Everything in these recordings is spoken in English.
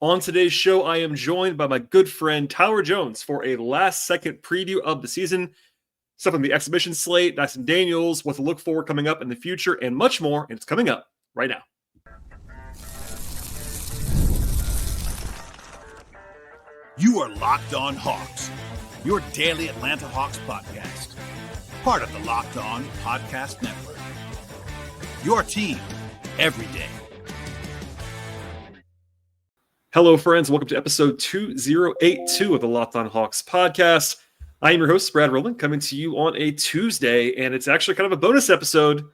On today's show, I am joined by my good friend Tyler Jones for a last-second preview of the season, stuff on the exhibition slate, Dyson Daniels, what to look for coming up in the future, and much more. And it's coming up right now. You are Locked On Hawks, your daily Atlanta Hawks podcast, part of the Locked On Podcast Network. Your team every day. Hello, friends. Welcome to episode 2082 of the Locked On Hawks podcast. I am your host, Brad Rowland, coming to you on a Tuesday, and it's actually kind of a bonus episode.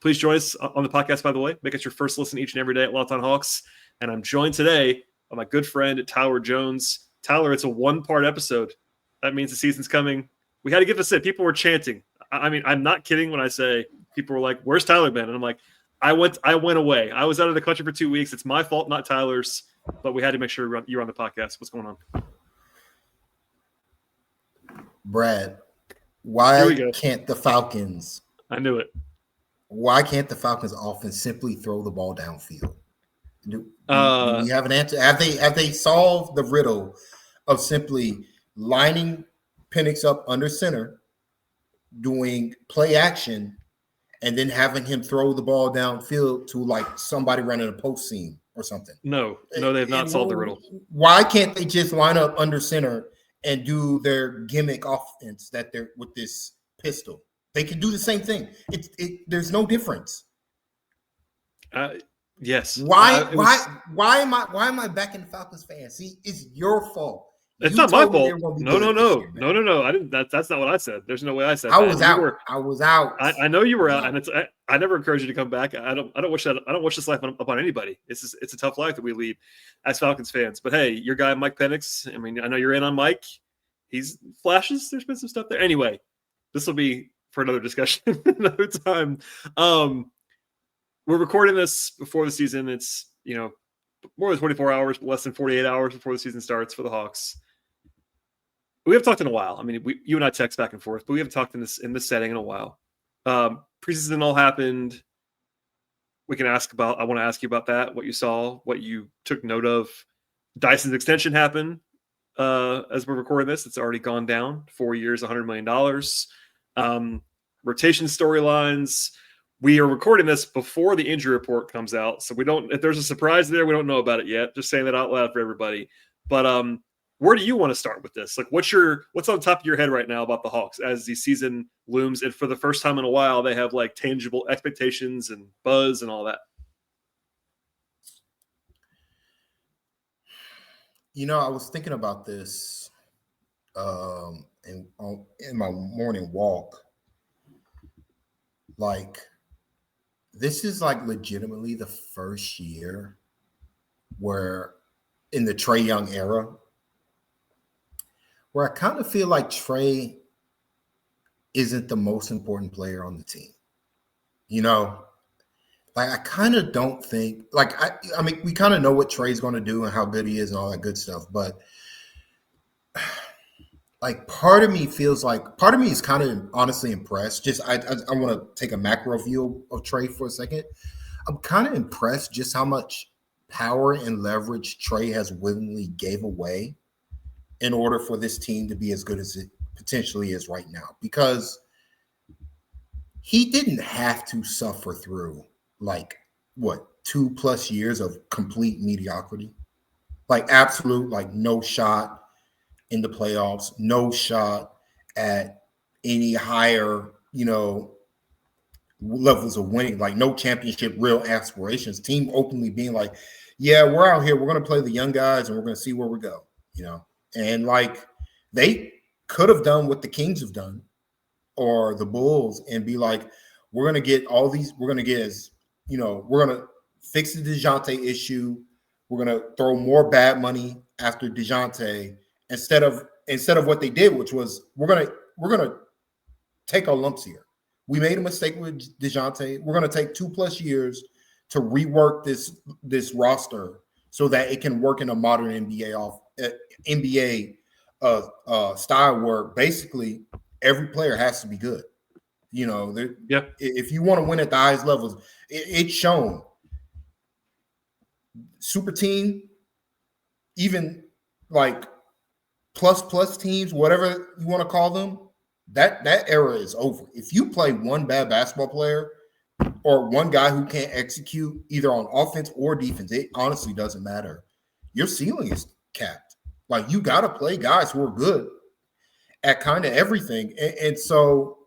Please join us on the podcast, by the way. Make it your first listen each and every day at Locked On Hawks. And I'm joined today by my good friend, Tyler Jones. Tyler, it's a one-part episode. That means the season's coming. We had to get this in. People were chanting. I mean, I'm not kidding when I say people were like, "Where's Tyler been?" And I'm like, I went away. I was out of the country for 2 weeks. It's my fault, not Tyler's. But we had to make sure you're on the podcast. What's going on? Brad, why can't the Falcons? I knew it. Why can't the Falcons often simply throw the ball downfield? Do we have an answer? Have they solved the riddle of simply lining Penix up under center, doing play action, and then having him throw the ball downfield to like somebody running a post seam or something? No, they have not solved the riddle. Why can't they just line up under center and do their gimmick offense that they're with this pistol? They can do the same thing. There's no difference. Yes. Why am I backing the Falcons fans? See, it's your fault. It's not my fault. No. I didn't. That's not what I said. There's no way I said that. I was out. I know you were out, and I never encourage you to come back. I don't wish that. I don't wish this life upon anybody. It's a tough life that we lead as Falcons fans. But hey, your guy Mike Penix. I mean, I know you're in on Mike. He's flashes. There's been some stuff there. Anyway, this will be for another discussion another time. We're recording this before the season. It's more than 24 hours, but less than 48 hours before the season starts for the Hawks. We haven't talked in a while. I mean, you and I text back and forth, but we haven't talked in this setting in a while. Preseason all happened. I want to ask you about that, what you saw, what you took note of. Dyson's extension happened as we're recording this. It's already gone down 4 years, $100 million. Rotation storylines. We are recording this before the injury report comes out, so if there's a surprise there, we don't know about it yet. Just saying that out loud for everybody. But where do you want to start with this? Like, what's on top of your head right now about the Hawks as the season looms? And for the first time in a while, they have like tangible expectations and buzz and all that. I was thinking about this in my morning walk. Like, this is like legitimately the first year where in the Trae Young era where I kind of feel like Trae isn't the most important player on the team. Like I kind of don't think like, I mean, we kind of know what Trae's going to do and how good he is and all that good stuff. But like part of me is kind of honestly impressed. Just I want to take a macro view of Trae for a second. I'm kind of impressed just how much power and leverage Trae has willingly gave away in order for this team to be as good as it potentially is right now. Because he didn't have to suffer through 2+ years of complete mediocrity. Like absolute, like no shot in the playoffs, no shot at any higher, levels of winning, like no championship, real aspirations. Team openly being like, yeah, we're out here. We're going to play the young guys and we're going to see where we go, And like they could have done what the Kings have done or the Bulls and be like, we're going to get all these, we're going to get we're going to fix the DeJounte issue. We're going to throw more bad money after DeJounte instead of what they did, which was we're gonna take our lumps here. We made a mistake with DeJounte. We're gonna take 2+ years to rework this roster so that it can work in a modern NBA style where basically every player has to be good. If you want to win at the highest levels, it's shown. Super team, even like plus teams, whatever you want to call them, that era is over. If you play one bad basketball player or one guy who can't execute either on offense or defense, it honestly doesn't matter. Your ceiling is capped. Like, you got to play guys who are good at kind of everything. And so,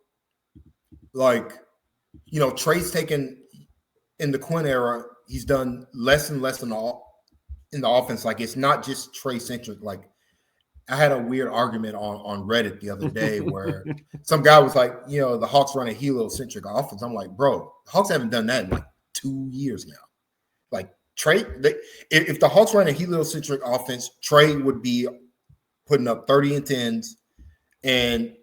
like, you know, Trey's taken in the Quinn era, he's done less and less in the offense. Like, it's not just Trey centric. Like, I had a weird argument on Reddit the other day where some guy was like, you know, the Hawks run a heliocentric offense. I'm like, bro, the Hawks haven't done that in like 2 years now. Like, Trey, if the Hawks ran a heliocentric offense, Trey would be putting up 30 and 10s and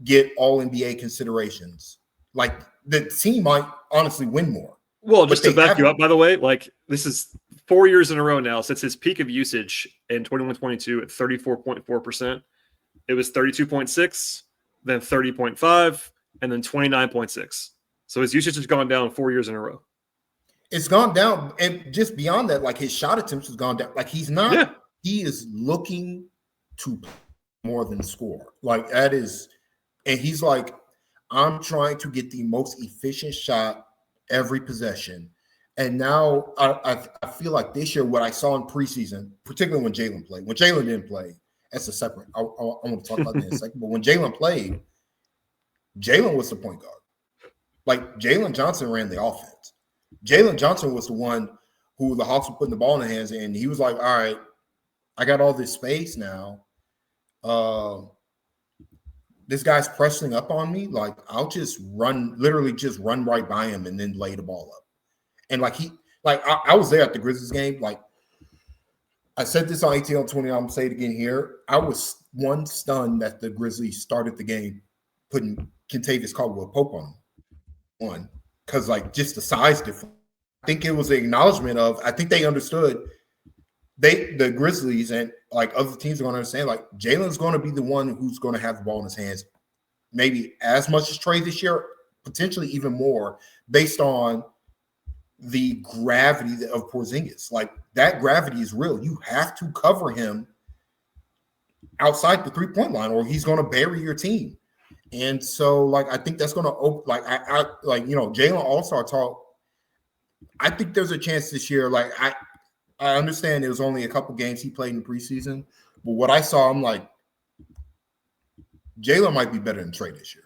get all NBA considerations. Like, the team might honestly win more. Well, just to back you up, by the way, like, this is 4 years in a row now since his peak of usage in 21-22 at 34.4%. It was 32.6, then 30.5, and then 29.6. So his usage has gone down 4 years in a row. It's gone down. And just beyond that, like, his shot attempts has gone down. Like, he's not, he is looking to more than score. Like, that is, and he's like, I'm trying to get the most efficient shot every possession. And now I feel like this year, what I saw in preseason, particularly when Jalen played, when Jalen didn't play, that's a separate, I want to talk about that in a second. But when Jalen played, Jalen was the point guard. Like, Jalen Johnson ran the offense. Jalen Johnson was the one who the Hawks were putting the ball in the hands, and he was like, all right, I got all this space now. This guy's pressing up on me. Like, I'll just literally just run right by him and then lay the ball up. And like, I was there at the Grizzlies game. Like, I said this on ATL 20, I'm gonna say it again here. I was stunned that the Grizzlies started the game putting Kentavious Caldwell-Pope on one, because like, just the size difference. I think it was an acknowledgement of, I think they understood, the Grizzlies and like other teams are going to understand, like, Jalen's going to be the one who's going to have the ball in his hands, maybe as much as Trey this year, potentially even more, based on the gravity of Porzingis. Like, that gravity is real. You have to cover him outside the 3-point line, or he's going to bury your team. And so, like, I think that's going to open. Like, I like, you know, Jalen All-Star talk. I think there's a chance this year. Like, I understand it was only a couple games he played in preseason, but what I saw, I'm like, Jalen might be better than Trey this year.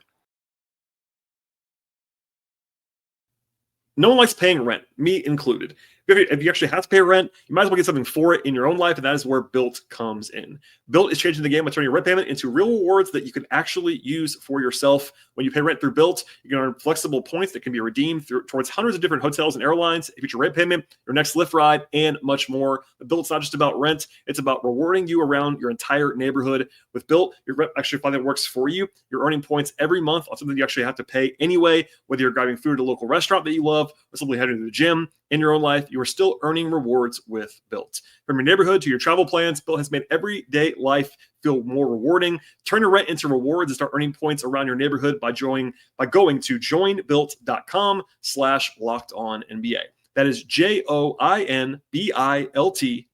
No one likes paying rent, me included. If you actually have to pay rent, you might as well get something for it in your own life, and that is where Built comes in. Built is changing the game by turning your rent payment into real rewards that you can actually use for yourself. When you pay rent through Built, you can earn flexible points that can be redeemed towards hundreds of different hotels and airlines, future rent payment, your next Lyft ride, and much more. But Built's not just about rent. It's about rewarding you around your entire neighborhood. With Built, your rent actually finally works for you. You're earning points every month on something you actually have to pay anyway, whether you're grabbing food at a local restaurant that you love or simply heading to the gym. In your own life, you are still earning rewards with Built. From your neighborhood to your travel plans, Built has made everyday life feel more rewarding. Turn your rent into rewards and start earning points around your neighborhood by going to joinbuilt.com/lockedonnba. That is JOINBILT,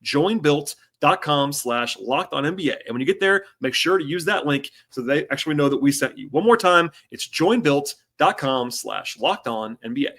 joinbuilt.com/lockedonnba. And when you get there, make sure to use that link so they actually know that we sent you. One more time, it's joinbuilt.com/lockedonnba.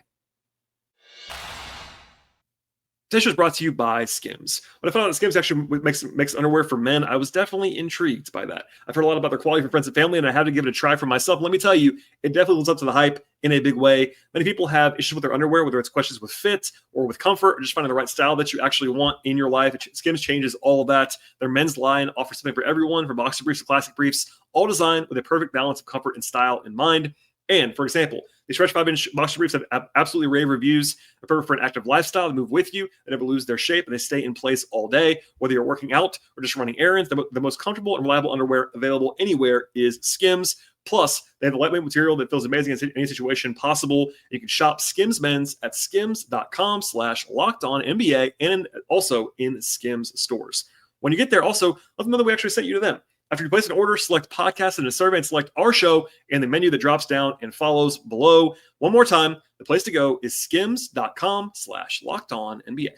This is brought to you by Skims. When I found out that Skims actually makes underwear for men, I was definitely intrigued by that. I've heard a lot about their quality from friends and family, and I had to give it a try for myself. Let me tell you, it definitely lives up to the hype in a big way. Many people have issues with their underwear, whether it's questions with fit or with comfort, or just finding the right style that you actually want in your life. Skims changes all of that. Their men's line offers something for everyone, from boxer briefs to classic briefs, all designed with a perfect balance of comfort and style in mind. And for example, the stretch 5-inch boxer briefs have absolutely rave reviews. They're perfect for an active lifestyle. They move with you. They never lose their shape, and they stay in place all day. Whether you're working out or just running errands, the most comfortable and reliable underwear available anywhere is Skims. Plus, they have a lightweight material that feels amazing in any situation possible. You can shop Skims Men's at skims.com/lockedonnba and also in Skims stores. When you get there, also let them know that we actually sent you to them. After you place an order, select podcast in a survey and select our show in the menu that drops down and follows below. One more time, the place to go is skims.com/lockedonnba.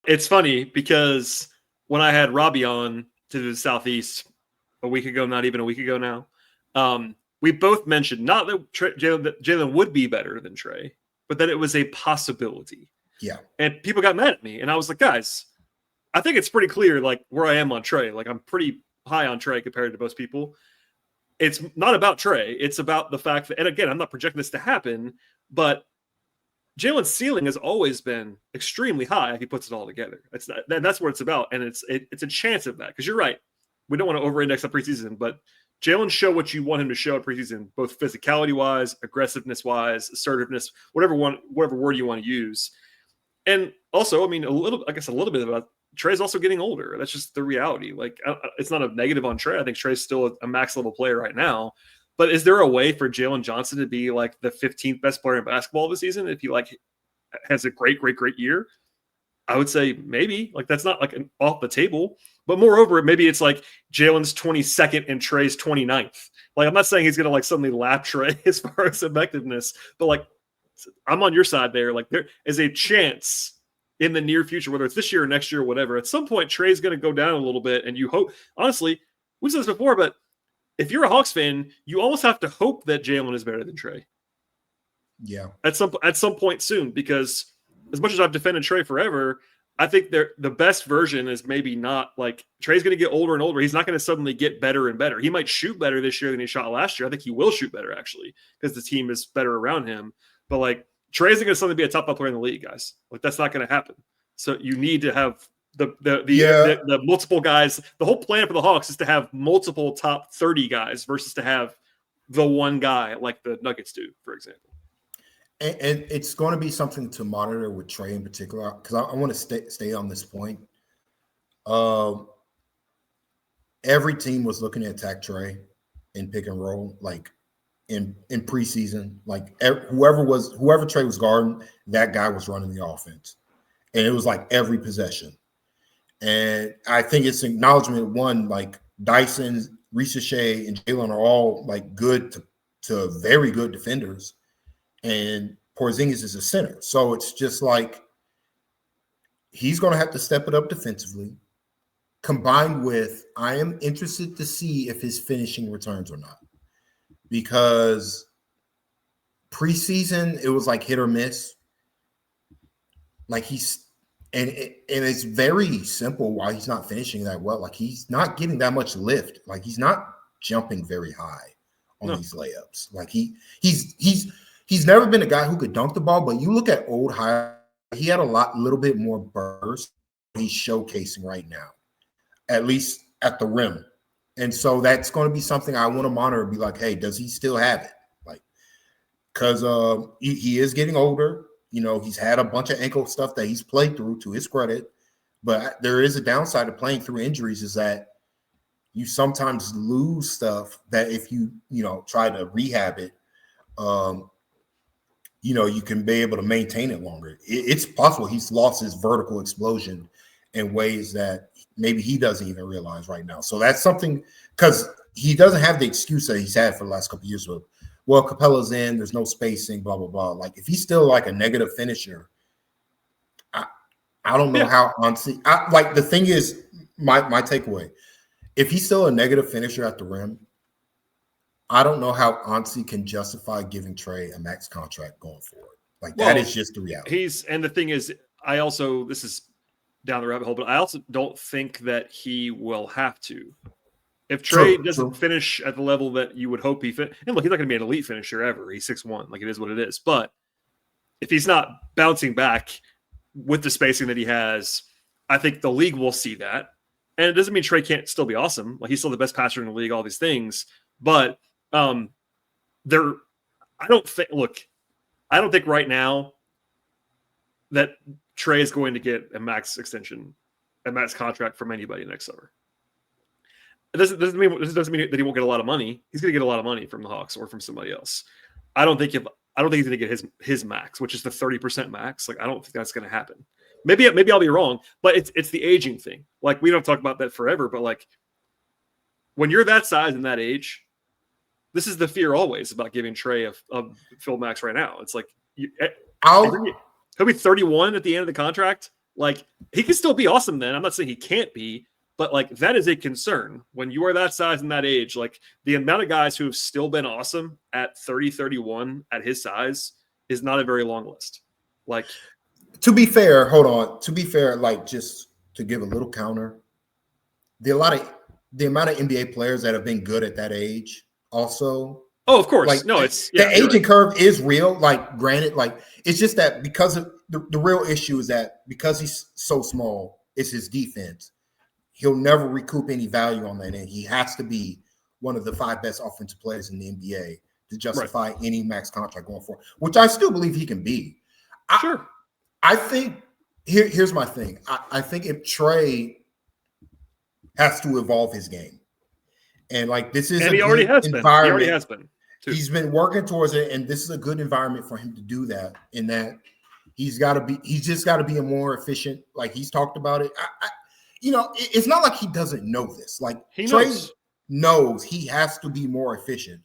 It's funny because when I had Robbie on to the Southeast a week ago, not even a week ago now, we both mentioned not that Jalen would be better than Trey, but that it was a possibility. Yeah. And people got mad at me. And I was like, guys, I think it's pretty clear, like, where I am on Trey. Like, I'm pretty high on Trey compared to most people. It's not about Trey. It's about the fact that, and again, I'm not projecting this to happen, but Jalen's ceiling has always been extremely high if he puts it all together. That's what it's about. And it's a chance of that. Because you're right. We don't want to over-index on preseason, but Jalen show what you want him to show at preseason, both physicality-wise, aggressiveness-wise, assertiveness, whatever word you want to use. And also, I mean, a little bit about Trey's also getting older. That's just the reality. Like, it's not a negative on Trey. I think Trey's still a max-level player right now. But is there a way for Jalen Johnson to be like the 15th best player in basketball this season if he like has a great year? I would say maybe. Like, that's not like off the table. But moreover, maybe it's like Jalen's 22nd and Trey's 29th. Like, I'm not saying he's going to like suddenly lap Trey as far as effectiveness, but like, I'm on your side there. Like, there is a chance in the near future, whether it's this year or next year or whatever, at some point Trey's going to go down a little bit. And you hope, honestly, we've said this before, but if you're a Hawks fan, you almost have to hope that Jalen is better than Trey. Yeah. At some point soon, because as much as I've defended Trey forever, I think the best version is maybe not like Trey's going to get older and older. He's not going to suddenly get better and better. He might shoot better this year than he shot last year. I think he will shoot better, actually, because the team is better around him. But like, Trey isn't going to suddenly be a top 5 player in the league, guys. Like, that's not going to happen. So you need to have the multiple guys. The whole plan for the Hawks is to have multiple top 30 guys versus to have the one guy like the Nuggets do, for example. And it's going to be something to monitor with Trey in particular, because I want to stay on this point. Every team was looking to attack Trey in pick and roll, like in preseason. Like, whoever Trey was guarding, that guy was running the offense, and it was like every possession. And I think it's acknowledgement, one, like Dyson, Ricochet, and Jalen are all like good to very good defenders. And Porzingis is a center. So it's just like he's going to have to step it up defensively, combined with I am interested to see if his finishing returns or not. Because preseason, it was like hit or miss. Like and it's very simple why he's not finishing that well. Like, he's not getting that much lift. Like, he's not jumping very high on these layups. Like, he's never been a guy who could dunk the ball, but you look at old high, he had little bit more burst he's showcasing right now, at least at the rim. And so that's going to be something I want to monitor and be like, hey, does he still have it? Like, because he is getting older. You know, he's had a bunch of ankle stuff that he's played through, to his credit. But there is a downside of playing through injuries, is that you sometimes lose stuff that if you try to rehab it, you can be able to maintain it longer. It's possible he's lost his vertical explosion in ways that maybe he doesn't even realize right now. So that's something, because he doesn't have the excuse that he's had for the last couple of years with, well, Capella's in, there's no spacing, blah, blah, blah. Like, if he's still like a negative finisher, I don't know how honestly. Like, the thing is, my takeaway, if he's still a negative finisher at the rim, I don't know how Ansi can justify giving Trey a max contract going forward. Like, that is just the reality. And the thing is, this is down the rabbit hole, but I also don't think that he will have to. If Trey doesn't finish at the level that you would hope he fit, and look, he's not going to be an elite finisher ever. He's 6'1", like, it is what it is. But if he's not bouncing back with the spacing that he has, I think the league will see that. And it doesn't mean Trey can't still be awesome. Like, he's still the best passer in the league, all these things. But I don't think right now that Trey is going to get a max extension, a max contract from anybody next summer. This doesn't mean that he won't get a lot of money. He's going to get a lot of money from the Hawks or from somebody else. I don't think he's going to get his max, which is the 30% max. Like, I don't think that's going to happen. Maybe I'll be wrong, but it's the aging thing. Like, we don't talk about that forever, but like, when you're that size and that age, this is the fear always about giving Trey a full max right now. It's like he'll be 31 at the end of the contract. Like, he can still be awesome then. I'm not saying he can't be, but like that is a concern when you are that size and that age. Like the amount of guys who have still been awesome at 30, 31 at his size is not a very long list. Like, to be fair, hold on. To be fair, like just to give a little counter, the amount of NBA players that have been good at that age also. Oh, of course. Like, no, it's the aging curve is real. Like, granted, like it's just that because of the real issue is that because he's so small, it's his defense. He'll never recoup any value on that, and he has to be one of the 5 best offensive players in the NBA to justify any max contract going forward, which I still believe he can be. Sure. I think here's my thing. I think if Trey has to evolve his game, and like this is and he already has been. He already has been. Too. He's been working towards it, and this is a good environment for him to do that. In that he's just got to be a more efficient. Like he's talked about it. It's not like he doesn't know this. Like Trey knows he has to be more efficient,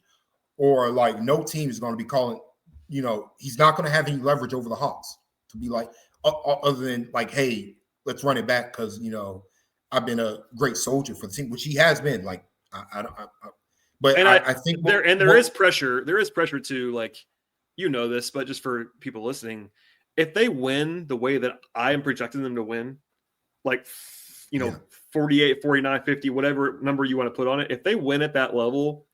or like no team is going to be calling. He's not going to have any leverage over the Hawks to be like, other than like, hey, let's run it back because I've been a great soldier for the team, which he has been. Like I think there is pressure. There is pressure to like, this, but just for people listening, if they win the way that I am projecting them to win, like 48, 49, 50, whatever number you want to put on it. If they win at that level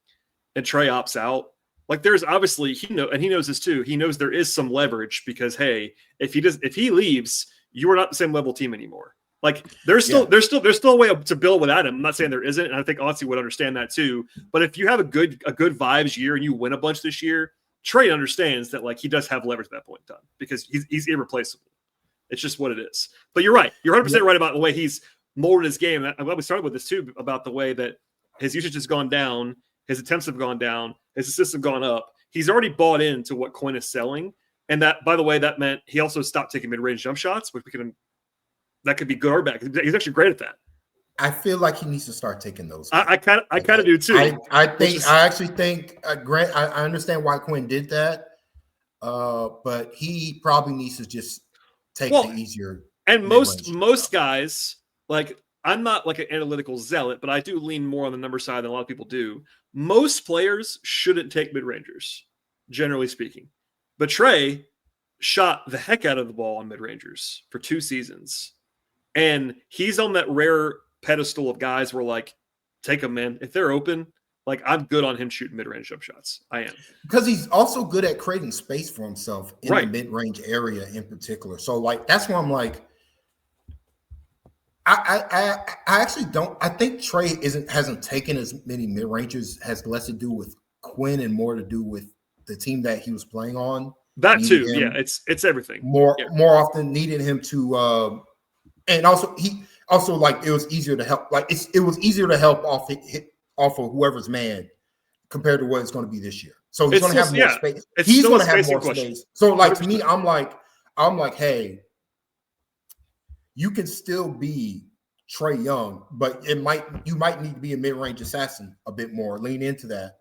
and Trey opts out, like there's obviously he knows this too. He knows there is some leverage because hey, if he leaves, you are not the same level team anymore. Like there's still a way to build without him. I'm not saying there isn't, and I think Aussie would understand that too. But if you have a good vibes year and you win a bunch this year, Trey understands that like he does have leverage at that point in time because he's irreplaceable. It's just what it is. But you're right. You're 100% right about the way he's molded his game. I'm glad we started with this too, about the way that his usage has gone down, his attempts have gone down, his assists have gone up. He's already bought into what Quinn is selling. And that, by the way, that meant he also stopped taking mid-range jump shots, which that could be good or bad. He's actually great at that. I feel like he needs to start taking those. I kind of do too. I actually think Grant. I understand why Quinn did that, but he probably needs to just take the easier. And most guys, like I'm not like an analytical zealot, but I do lean more on the number side than a lot of people do. Most players shouldn't take mid-rangers, generally speaking. But Trey shot the heck out of the ball on mid-rangers for 2 seasons. And he's on that rare pedestal of guys where like, take them, man. If they're open, like I'm good on him shooting mid-range jump shots. I am. Because he's also good at creating space for himself in the mid-range area in particular. So like, that's why I'm like, I actually don't. I think Trey hasn't taken as many mid ranges. Has less to do with Quinn and more to do with the team that he was playing on. That too, yeah. It's everything. More often needed him to, and also like it was easier to help. Like it was easier to help off of whoever's man compared to what it's going to be this year. So he's going to have more space. He's going to have more space. So like 100%. To me, I'm like, hey. You can still be Trey Young, but you might need to be a mid-range assassin a bit more, lean into that,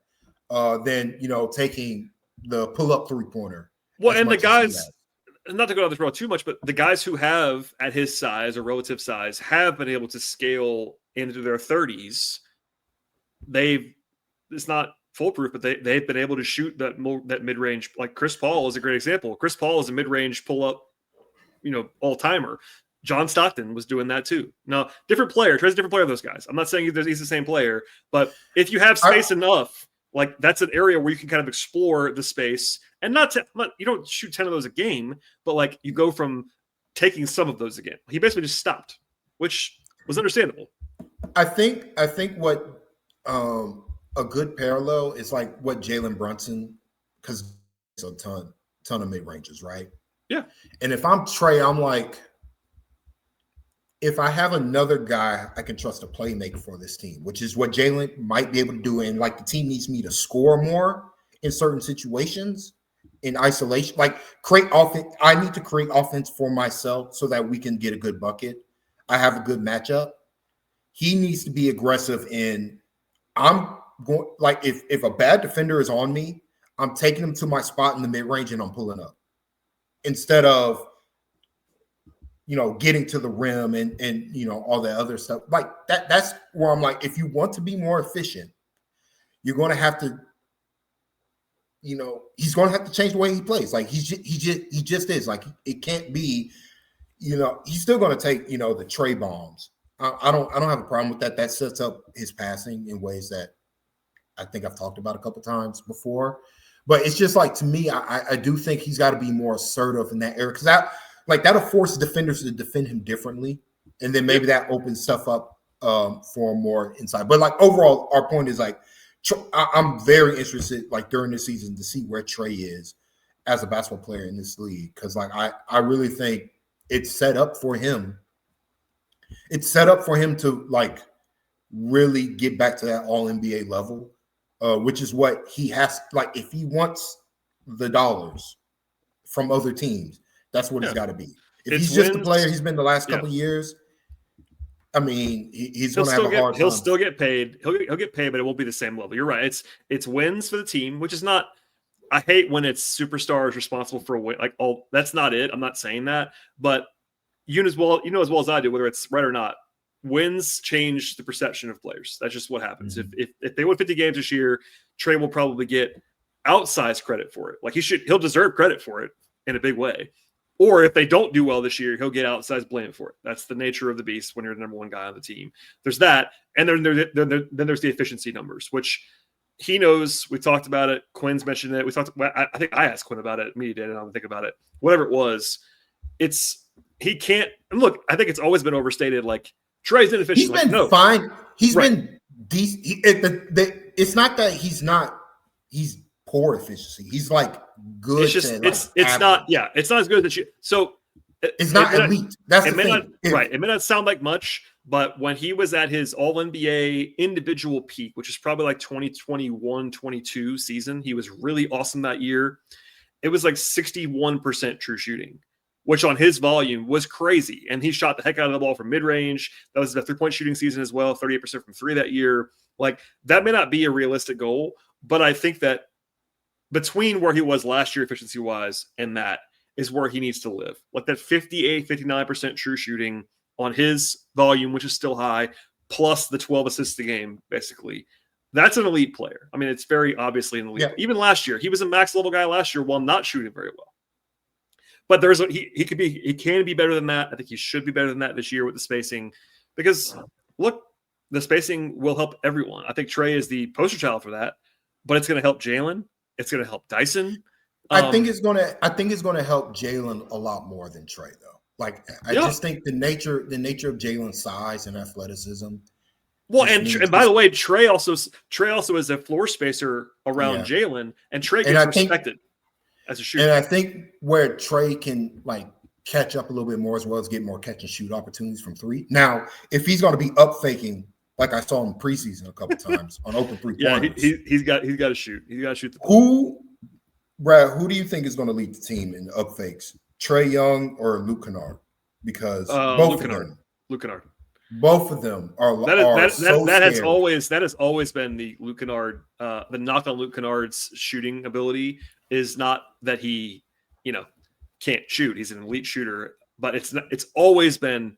than taking the pull-up three-pointer. Well, and the guys, not to go down this road too much, but the guys who have at his size or relative size have been able to scale into their 30s. It's not foolproof, but they've been able to shoot that mid-range. Like Chris Paul is a great example. Chris Paul is a mid-range pull-up, all-timer. John Stockton was doing that too. Now, different player. Trey's a different player of those guys. I'm not saying he's the same player, but if you have space enough, like that's an area where you can kind of explore the space and you don't shoot 10 of those a game, but like you go from taking some of those again. He basically just stopped, which was understandable. I think what a good parallel is like what Jalen Brunson, because it's a ton of mid ranges, right? Yeah. And if I'm Trey, I'm like, if I have another guy I can trust to playmaker for this team, which is what Jalen might be able to do, and like the team needs me to score more in certain situations in isolation, like create offense. I need to create offense for myself so that we can get a good bucket. I have a good matchup. He needs to be aggressive I'm going like if a bad defender is on me, I'm taking him to my spot in the mid range and I'm pulling up instead of getting to the rim and all that other stuff. Like that's where I'm like, if you want to be more efficient, you're going to have to, he's going to have to change the way he plays. Like he just is. Like it can't be, he's still going to take, the Trey bombs. I don't have a problem with that. That sets up his passing in ways that I think I've talked about a couple times before. But it's just like, to me, I do think he's got to be more assertive in that area, because that'll force defenders to defend him differently, and then maybe that opens stuff up for more inside. But like overall, our point is like, I'm very interested, like during this season, to see where Trey is as a basketball player in this league, because like I really think it's set up for him. It's set up for him to like really get back to that all NBA level, which is what he has. Like if he wants the dollars from other teams, that's what it's got to be. If he's just the player he's been the last couple of years, I mean, he's going to have a hard time. He'll still get paid. He'll get paid, but it won't be the same level. You're right. It's wins for the team, which is not. I hate when it's superstars responsible for a win. Like, that's not it. I'm not saying that, but you know as well as I do, whether it's right or not, wins change the perception of players. That's just what happens. Mm-hmm. If they win 50 games this year, Trey will probably get outsized credit for it. Like he'll deserve credit for it in a big way. Or if they don't do well this year, he'll get outsized blame for it. That's the nature of the beast when you're the number one guy on the team. There's that. And then there's the efficiency numbers, which he knows. We talked about it. Quinn's mentioned it. I think I asked Quinn about it. Me did, and I don't think about it. Whatever it was, he can't. And look, I think it's always been overstated. Like, Trey's inefficient. He's been fine. He's been decent. It's not that he's poor efficiency. He's like good. It's just it's not. Yeah, it's not as good as you. So it's not elite. That's the thing. It may not sound like much, but when he was at his All NBA individual peak, which is probably like 2021-22 season, he was really awesome that year. It was like 61% true shooting, which on his volume was crazy. And he shot the heck out of the ball from mid-range. That was the 3-point shooting season as well, 38% from three that year. Like, that may not be a realistic goal, but I think that between where he was last year efficiency-wise and that is where he needs to live. Like that 58, 59% true shooting on his volume, which is still high, plus the 12 assists a game, basically. That's an elite player. I mean, it's very obviously an elite. Yeah. Even last year, he was a max level guy last year while not shooting very well. But he can be better than that. I think he should be better than that this year with the spacing, because look, the spacing will help everyone. I think Trey is the poster child for that, but it's going to help Jalen. It's going to help Dyson. I think it's going to help Jalen a lot more than Trey, though. Like, I just think the nature of Jalen's size and athleticism. Well, and by the way, Trey also is a floor spacer around Jalen, and Trey gets respected as a shooter. And I think where Trey can like catch up a little bit more, as well as get more catch and shoot opportunities from three. Now, if he's going to be up faking, like I saw him preseason a couple times on open three-pointers, he's got to shoot. He's got to shoot the ball. Who do you think is going to lead the team in up fakes? Trae Young or Luke Kennard? Because both of them. Luke Kennard. Both of them are. That has always been the Luke Kennard. The knock on Luke Kennard's shooting ability is not that he, can't shoot. He's an elite shooter, but it's always been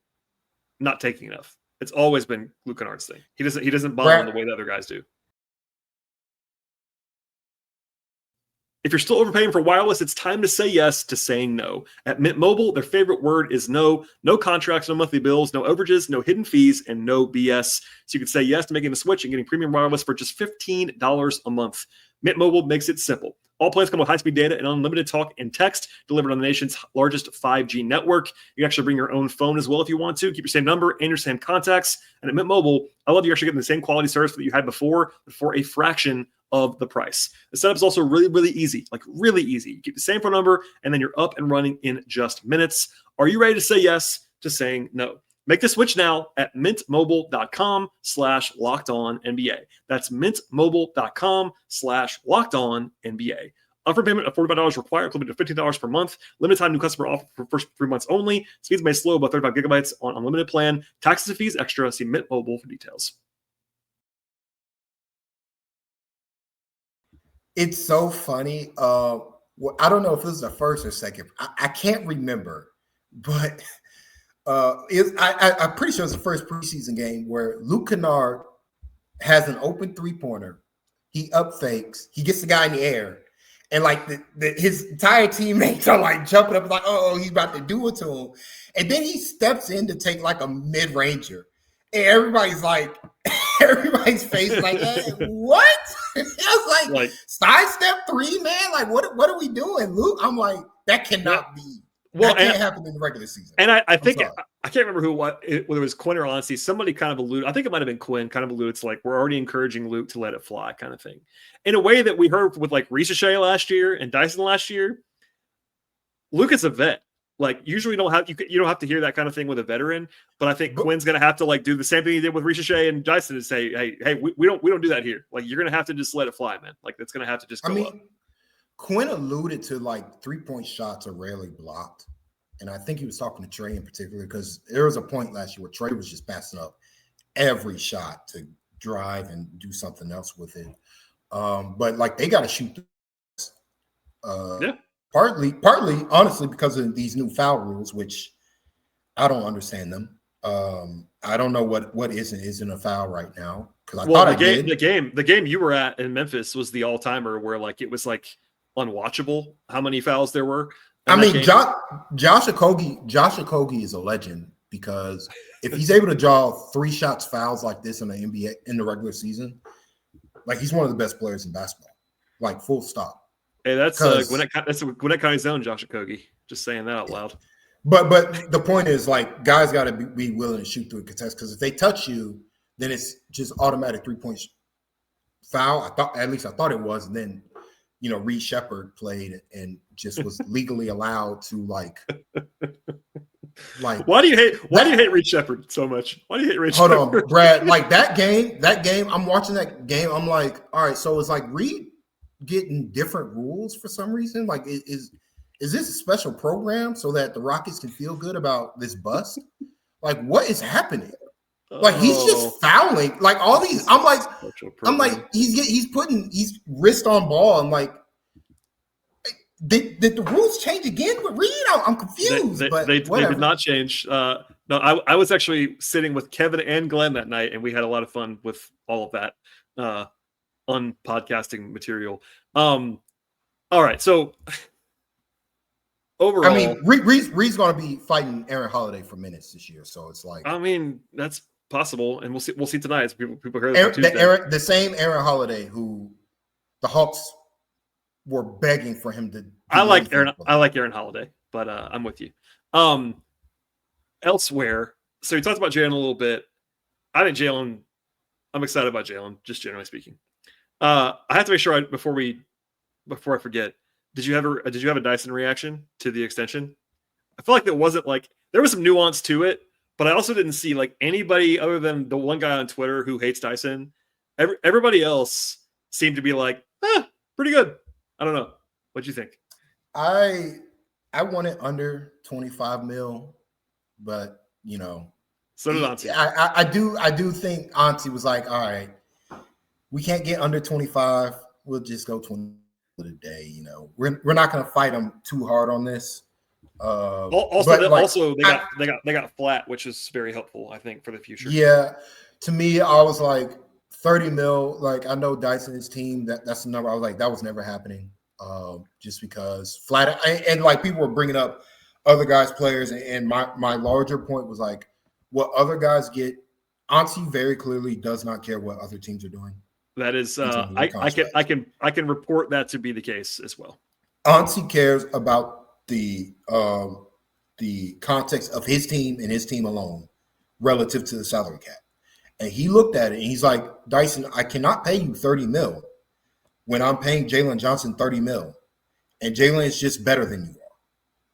not taking enough. It's always been Luke Kennard's thing. He doesn't bomb the way the other guys do. If you're still overpaying for wireless, it's time to say yes to saying no. At Mint Mobile, their favorite word is no. No contracts, no monthly bills, no overages, no hidden fees, and no BS. So you can say yes to making the switch and getting premium wireless for just $15 a month. Mint Mobile makes it simple. All plans come with high-speed data and unlimited talk and text delivered on the nation's largest 5G network. You can actually bring your own phone as well if you want to. Keep your same number and your same contacts. And at Mint Mobile, I love you actually getting the same quality service that you had before, but for a fraction of the price. The setup is also really, really easy, like really easy. You keep the same phone number and then you're up and running in just minutes. Are you ready to say yes to saying no? Make the switch now at mintmobile.com/lockedonnba. That's mintmobile.com/lockedonnba. Upfront payment of $45 required, equivalent to $15 per month. Limited time new customer offer for first 3 months only. Speeds may slow, about 35 gigabytes on unlimited plan. Taxes and fees extra. See Mint Mobile for details. It's so funny. I don't know if this is the first or second. I can't remember, but I'm pretty sure it's the first preseason game where Luke Kennard has an open 3-pointer. He up fakes. He gets the guy in the air. And like his entire teammates are like jumping up like, oh, he's about to do it to him. And then he steps in to take like a mid-ranger. And everybody's like, everybody's face like, hey, what? I was like sidestep 3, man. Like, what are we doing, Luke? I'm like, that cannot be. Well, that can't happen in the regular season. And I think I can't remember whether it was Quinn or Honesty. Somebody kind of alluded. I think it might have been Quinn. Kind of alluded to like we're already encouraging Luke to let it fly, kind of thing. In a way that we heard with like Ricochet last year and Dyson last year. Luke is a vet. Like usually you don't have to hear that kind of thing with a veteran. But I think Quinn's gonna have to like do the same thing he did with Ricochet and Dyson and say, hey, we don't do that here. Like you're gonna have to just let it fly, man. Like it's gonna have to just go up. Quinn alluded to like 3-point shots are rarely blocked. And I think he was talking to Trey in particular because there was a point last year where Trey was just passing up every shot to drive and do something else with it. But like they got to shoot. Partly, honestly, because of these new foul rules, which I don't understand them. I don't know what isn't a foul right now. Because the game you were at in Memphis was the all-timer where like it was like unwatchable how many fouls there were. I mean, Josh Okogie is a legend because if he's able to draw 3 shots fouls like this in the NBA in the regular season, like he's one of the best players in basketball, like full stop. Hey, that's Gwinnett County's own Josh Okogie. Just saying that out loud. But the point is, like, guys got to be willing to shoot through a contest because if they touch you, then it's just automatic 3-point foul. I thought it was, and then. Reed Shepard played and just was legally allowed to like. Why do you hate Reed Shepard so much? Why do you hate Reed Shepard? Hold on, Brad. Like that game, I'm watching that game. I'm like, all right, so it's like Reed getting different rules for some reason. Like, is this a special program so that the Rockets can feel good about this bust? Like, what is happening? Like he's just fouling like all these. I'm like he's putting wrist on ball. I'm like, did the rules change again with Reed? I'm confused. They did not change. No, I was actually sitting with Kevin and Glenn that night, and we had a lot of fun with all of that on podcasting material. All right, so overall, I mean, Reed's going to be fighting Aaron Holiday for minutes this year, so it's like, I mean, that's possible, and we'll see tonight as people hear the same Aaron Holiday who the Hawks were begging for him to. I like Aaron Holiday, but I'm with you. Elsewhere, so you talked about Jalen a little bit. I think Jalen. I'm excited about Jalen, just generally speaking. I have to make sure before I forget. Did you have a Dyson reaction to the extension? I feel like there wasn't like there was some nuance to it. But I also didn't see like anybody other than the one guy on Twitter who hates Dyson. Everybody else seemed to be like, pretty good. I don't know. What'd you think? I want it under 25 mil, but so did Auntie. I do think Auntie was like, all right, we can't get under 25. We'll just go 20 for the day. We're not going to fight them too hard on this. They got flat, which is very helpful, I think, for the future. Yeah, to me, I was like 30 mil. Like I know Dyson's team, that's the number. I was like, that was never happening. Just because flat and like people were bringing up other guys' players, and my larger point was like, what other guys get. Auntie very clearly does not care what other teams are doing. That is, I can report that to be the case as well. Auntie cares about the context of his team and his team alone relative to the salary cap. And he looked at it and he's like, Dyson, I cannot pay you 30 mil when I'm paying Jalen Johnson 30 mil. And Jalen is just better than you are.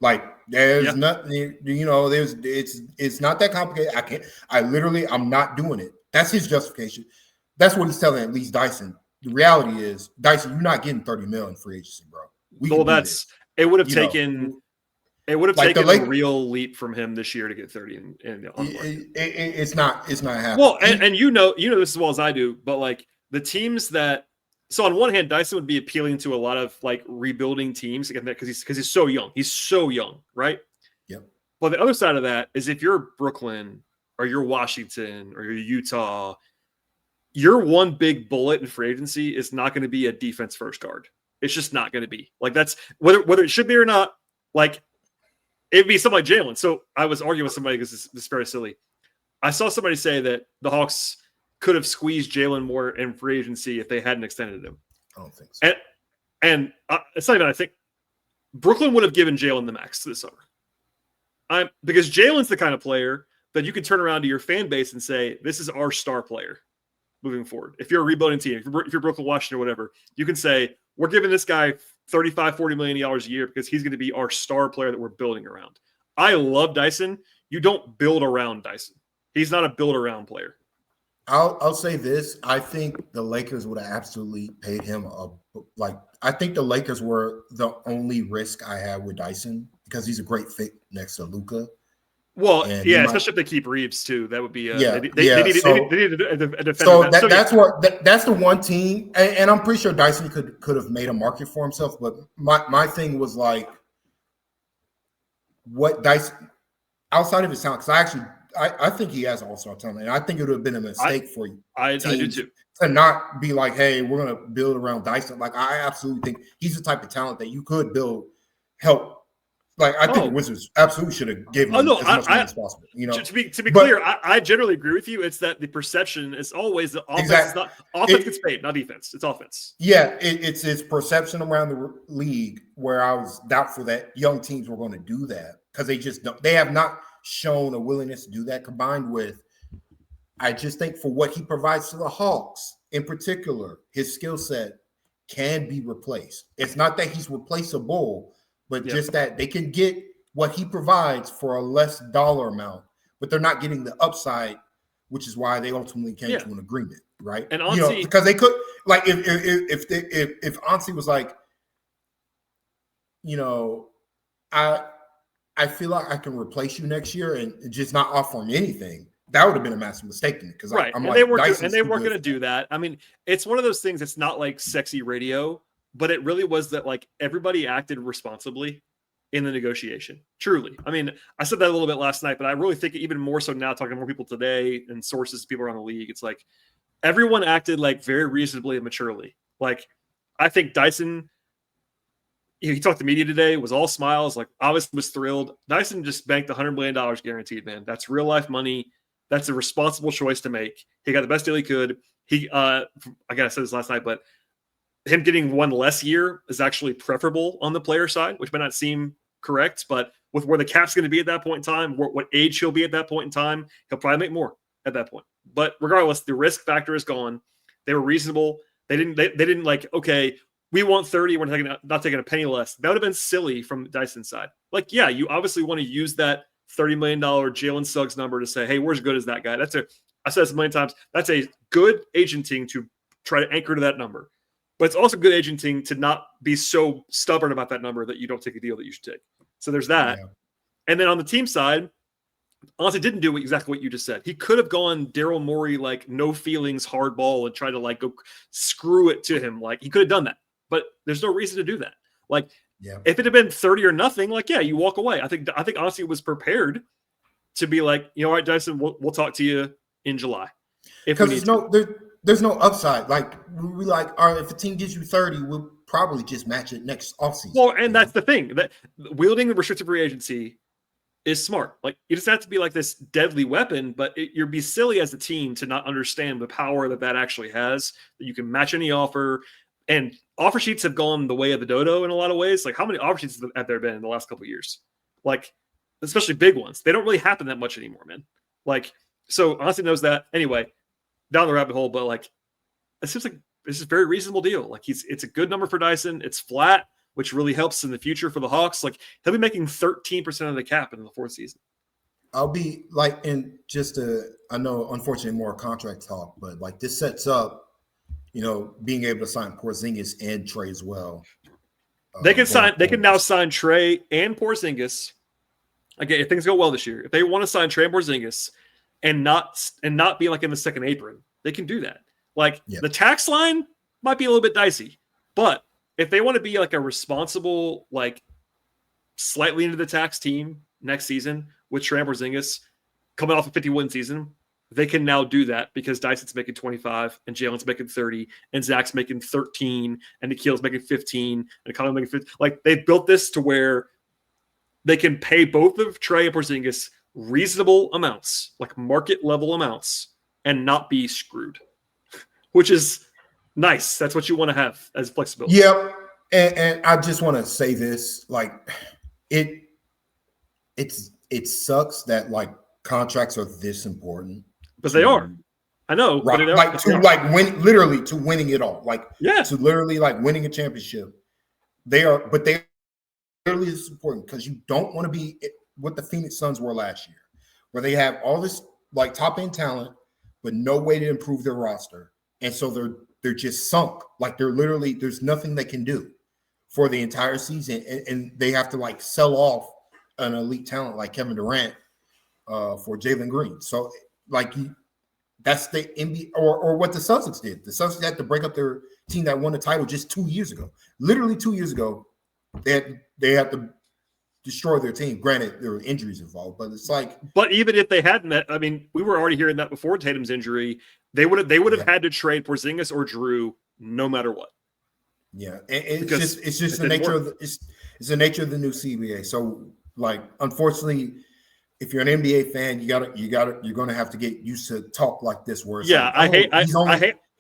Like there's nothing, it's not that complicated. I'm not doing it. That's his justification. That's what he's telling at least Dyson. The reality is, Dyson, you're not getting 30 mil in free agency, bro. It would have taken a real leap from him this year to get 30 in the market. It's not happening. Well, and you know this as well as I do, but like the teams that so on one hand, Dyson would be appealing to a lot of like rebuilding teams because he's so young. He's so young, right? Yep. But the other side of that is if you're Brooklyn or you're Washington or you're Utah, your one big bullet in free agency is not going to be a defense first guard. It's just not going to be. Like that's whether it should be or not. Like it'd be something like Jalen. So I was arguing with somebody because this is very silly. I saw somebody say that the Hawks could have squeezed Jalen more in free agency if they hadn't extended him. I don't think so. And it's not even, I think Brooklyn would have given Jalen the max this summer. Because Jalen's the kind of player that you can turn around to your fan base and say, this is our star player moving forward. If you're a rebuilding team, if you're Brooklyn, Washington, or whatever, you can say, we're giving this guy $35, $40 million a year because he's going to be our star player that we're building around. I love Dyson. You don't build around Dyson. He's not a build around player. I'll say this. I think the Lakers would have absolutely paid him I think the Lakers were the only risk I had with Dyson because he's a great fit next to Luka. Well, especially if they keep Reeves too. That would be they need a defender. So that's the one team, and I'm pretty sure Dyson could have made a market for himself. But my thing was like, what Dyson outside of his talent? Because I think he has all-star talent, and I think it would have been a mistake for you. I do too. To not be like, hey, we're gonna build around Dyson. Like I absolutely think he's the type of talent that you could help. Like I think the Wizards absolutely should have given him as much money as possible. You know, to be clear, I generally agree with you. It's that the perception is always the offense. Exactly. Offense gets paid, not defense. It's offense. Yeah, it's perception around the league where I was doubtful that young teams were going to do that because they just don't. They have not shown a willingness to do that. Combined with, I just think for what he provides to the Hawks in particular, his skill set can be replaced. It's not that he's replaceable. But just that they can get what he provides for a less dollar amount, but they're not getting the upside, which is why they ultimately came to an agreement, right? And Ansi, because they could, like, if Ansi was like, I feel like I can replace you next year and just not offer him anything. That would have been a massive mistake to me because they weren't going to do that. I mean, it's one of those things. It's not like sexy radio. But it really was that like everybody acted responsibly in the negotiation. Truly. I mean, I said that a little bit last night, but I really think even more so now talking to more people today and sources, people around the league. It's like everyone acted like very reasonably and maturely. Like I think Dyson, he talked to media today, was all smiles, like obviously was thrilled. Dyson just banked $100 million guaranteed, man. That's real life money. That's a responsible choice to make. He got the best deal he could. I said this last night, but him getting one less year is actually preferable on the player side, which may not seem correct, but with where the cap's going to be at that point in time, what age he'll be at that point in time, he'll probably make more at that point. But regardless, the risk factor is gone. They were reasonable. They didn't like, okay, we want 30. We're not taking a penny less. That would have been silly from Dyson's side. Like, yeah, you obviously want to use that $30 million Jalen Suggs number to say, hey, we're as good as that guy. I said this a million times. That's a good agenting to try to anchor to that number. But it's also good agenting to not be so stubborn about that number that you don't take a deal that you should take. So there's that. Yeah. And then on the team side, honestly, didn't do exactly what you just said. He could have gone Daryl Morey, like no feelings, hard ball, and try to like go screw it to him. Like he could have done that, but there's no reason to do that. Like if it had been 30 or nothing, like you walk away. I think honestly was prepared to be like, all right, Dyson, we'll talk to you in July. Because there's no upside. Like we like, all right, if a team gives you 30, we'll probably just match it next offseason. Well, and that's the thing, that wielding the restricted free agency is smart. Like you just have to be like this deadly weapon, but you'd be silly as a team to not understand the power that actually has, that you can match any offer. And offer sheets have gone the way of the dodo in a lot of ways. Like how many offer sheets have there been in the last couple of years? Like, especially big ones. They don't really happen that much anymore, man. Like, so honestly knows that anyway. Down the rabbit hole, but like it seems like this is a very reasonable deal. Like it's a good number for Dyson. It's flat, which really helps in the future for the Hawks. Like he'll be making 13% of the cap in the fourth season. I'll be like, in just I know unfortunately more contract talk, but like this sets up, being able to sign Porzingis and Trey as well. They can now sign Trey and Porzingis. Again, if things go well this year, if they want to sign Trey and Porzingis and not be like in the second apron, they can do that. Like the tax line might be a little bit dicey, but if they want to be like a responsible, like slightly into the tax team next season with Trey Porzingis coming off a 50-win season, they can now do that because Dyson's making 25 and Jalen's making 30 and Zach's making 13 and Nikhil's making 15 and Kyle's making 15. Like, they've built this to where they can pay both of Trey and Porzingis reasonable amounts, like market level amounts, and not be screwed, which is nice. That's what you want to have as flexibility. Yep. And I just want to say this, like, it sucks that like contracts are this important. But they are. I know. Right. Like to like win, literally to winning it all. Like, yeah, to literally like winning a championship. They are, but they literally is important because you don't want to be what the Phoenix Suns were last year, where they have all this like top end talent, but no way to improve their roster. And so they're just sunk. Like, they're literally, there's nothing they can do for the entire season. And they have to like sell off an elite talent like Kevin Durant for Jalen Green. So like, that's the NBA or what the Celtics did. The Celtics had to break up their team that won the title just 2 years ago. Literally 2 years ago, they had to destroy their team. Granted, there were injuries involved, but it's like. But even if they hadn't, I mean, we were already hearing that before Tatum's injury. They would have had to trade Porzingis or Drew no matter what. Yeah, it's just the nature of it's the nature of the new CBA. So like, unfortunately, if you're an NBA fan, you're gonna have to get used to talk like this. Where it's like, I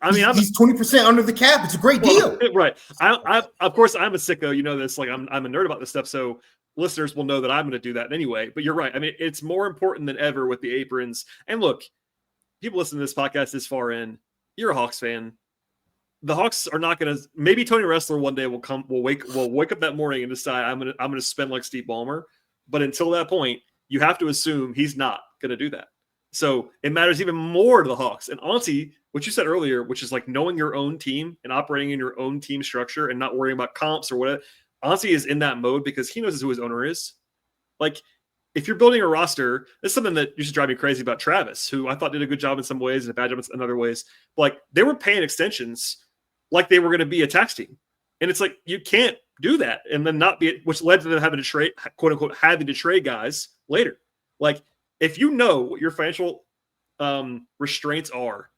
mean, he's 20% under the cap. It's a great deal, right? I of course I'm a sicko. You know this. Like, I'm a nerd about this stuff. So listeners will know that I'm going to do that anyway. But you're right. I mean, it's more important than ever with the aprons. And look, people listen to this podcast this far in. You're a Hawks fan. The Hawks are not going to. Maybe Tony Ressler one day will wake up that morning and decide I'm going to spend like Steve Ballmer. But until that point, you have to assume he's not going to do that. So it matters even more to the Hawks. And honestly, what you said earlier, which is like knowing your own team and operating in your own team structure and not worrying about comps or whatever, honestly is in that mode because he knows who his owner is. Like, if you're building a roster, it's something that used to drive me crazy about Travis, who I thought did a good job in some ways and a bad job in other ways. But like, they were paying extensions like they were going to be a tax team. And it's like, you can't do that and then not be, which led to them having to trade, quote unquote, having to trade guys later. Like, if you know what your financial restraints are,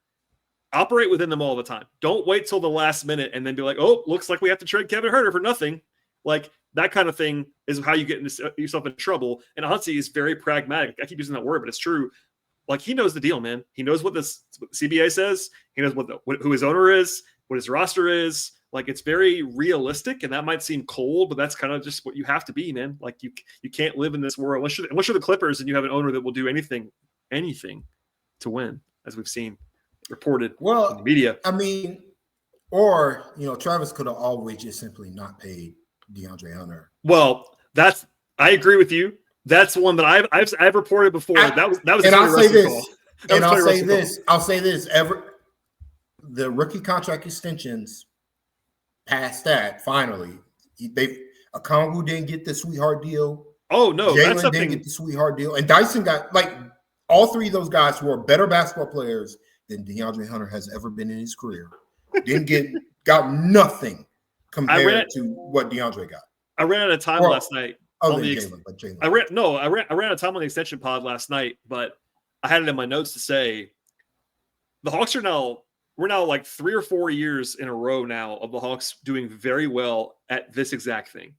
operate within them all the time. Don't wait till the last minute and then be like, oh, looks like we have to trade Kevin Huerter for nothing. Like, that kind of thing is how you get yourself in trouble. And Hansi is very pragmatic. I keep using that word, but it's true. Like, he knows the deal, man. He knows what the CBA says. He knows who his owner is, what his roster is. Like, it's very realistic, and that might seem cold, but that's kind of just what you have to be, man. Like, you can't live in this world unless you're the Clippers and you have an owner that will do anything to win, as we've seen reported in the media. I mean, or, Travis could have always just simply not paid DeAndre Hunter. Well, I agree with you. That's one that I've reported before. That was. And I'll say this. And I'll say this. The rookie contract extensions past that, finally, Okongwu didn't get the sweetheart deal. Oh no, Jalen didn't get the sweetheart deal, and Dyson got, like, all three of those guys who are better basketball players than DeAndre Hunter has ever been in his career. Got nothing compared to what DeAndre got. I ran out of time last night. Other than Jalen, but Jalen. I ran out of time on the extension pod last night, but I had it in my notes to say the Hawks we're now like 3 or 4 years in a row now of the Hawks doing very well at this exact thing.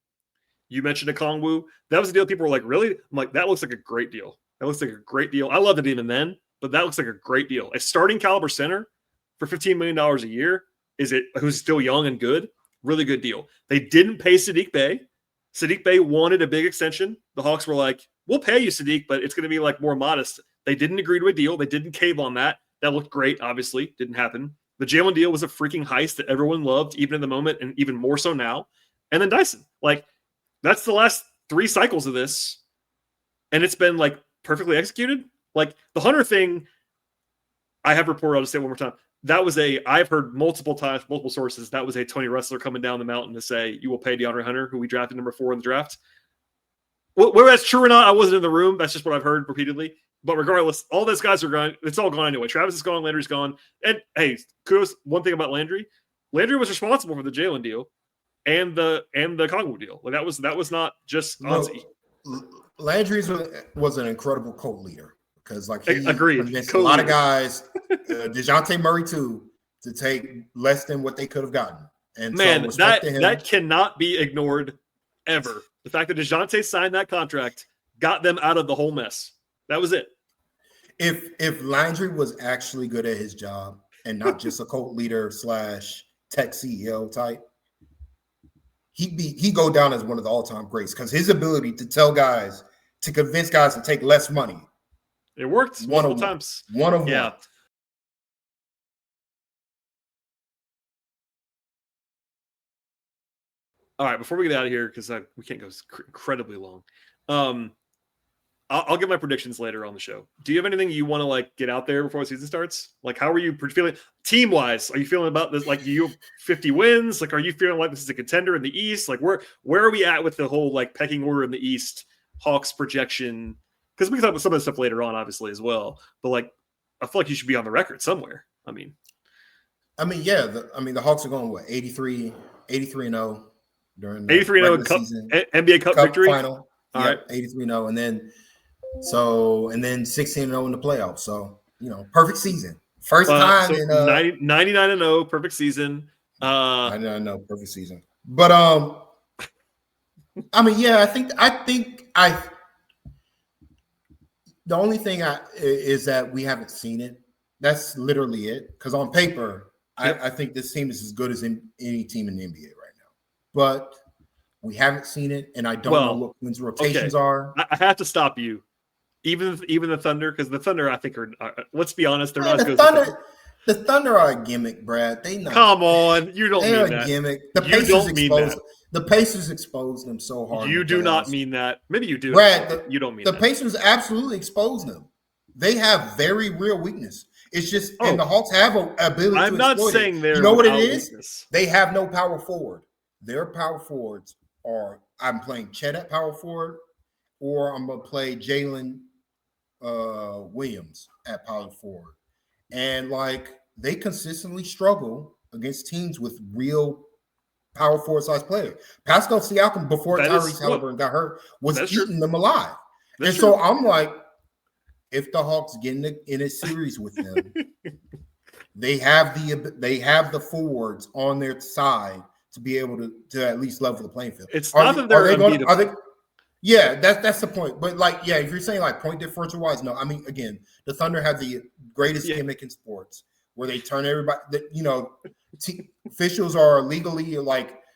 You mentioned Okongwu. That was a deal people were like, really? I'm like, that looks like a great deal. That looks like a great deal. I loved it even then, but that looks like a great deal. A starting caliber center for $15 million a year, who's still young and good, really good deal. They didn't pay Saddiq Bey. Saddiq Bey wanted a big extension. The Hawks were like, we'll pay you, Saddiq, but it's going to be like more modest. They didn't agree to a deal. They didn't cave on that. That looked great, obviously. Didn't happen. The Jalen deal was a freaking heist that everyone loved, even in the moment, and even more so now. And then Dyson. Like, that's the last 3 cycles of this. And it's been, like, perfectly executed. Like, the Hunter thing, I have reported, I'll just say it one more time. I've heard multiple times, multiple sources, that was a Tony Ressler coming down the mountain to say, you will pay DeAndre Hunter, who we drafted number 4 in the draft. Whether that's true or not, I wasn't in the room. That's just what I've heard repeatedly. But regardless, all those guys are gone. It's all gone anyway. Travis is gone. Landry's gone. And hey, kudos. One thing about Landry was responsible for the Jalen deal and the Okongwu deal. Like, that was not just Hansi. Landry was an incredible cult leader because, like, he Agreed. convinced a lot of guys, DeJounte Murray too, to take less than what they could have gotten. And man, so that cannot be ignored ever. The fact that DeJounte signed that contract got them out of the whole mess. That was it. If Landry was actually good at his job and not just a cult leader / tech CEO type, he'd go down as one of the all-time greats because his ability to convince guys to take less money. It worked multiple times. One. All right, before we get out of here, because we can't go incredibly long, I'll give my predictions later on the show. Do you have anything you want to get out there before the season starts? Like, how are you feeling team-wise? Are you feeling about this? Like, you have 50 wins? Like, are you feeling like this is a contender in the East? Like, where are we at with the whole pecking order in the East, Hawks projection? Because we can talk about some of the stuff later on, obviously, as well. But I feel like you should be on the record somewhere. Yeah. The Hawks are going 83-0 during the 83-0 season. NBA Cup victory final. All right, 83-0, and then 16-0 in the playoffs. So perfect season. First time in 99-0, perfect season. 99-0, perfect season. But I think the only thing is that we haven't seen it. That's literally it. Because on paper, I think this team is as good as any team in the NBA right now. But we haven't seen it, and I don't know what Quinn's rotations are. I have to stop you. Even the Thunder, because the Thunder, I think, are let's be honest, they're not as good as the Thunder are a gimmick, Brad. Come on, you don't mean that. They're a gimmick. The Pacers exposed them so hard. You do not mean that. Maybe you do. Brad, you don't mean that. The Pacers absolutely exposed them. They have very real weakness. It's just, and the Hawks have an ability I'm to not exploit saying it. they're You know what it is? Weakness. They have no power forward. Their power forwards are, I'm playing Chet at power forward, or I'm going to play Jalen Williams at power forward. And they consistently struggle against teams with real power forward size players. Pascal Siakam, before Tyrese Halliburton got hurt, was eating them alive. So I'm like, if the Hawks get in a series with them, they have the forwards on their side to be able to at least level the playing field. It's not that they're unbeatable. Yeah, that's the point. But if you're saying point differential wise, no. Again, the Thunder have the greatest gimmick in sports, where they turn everybody. Officials are legally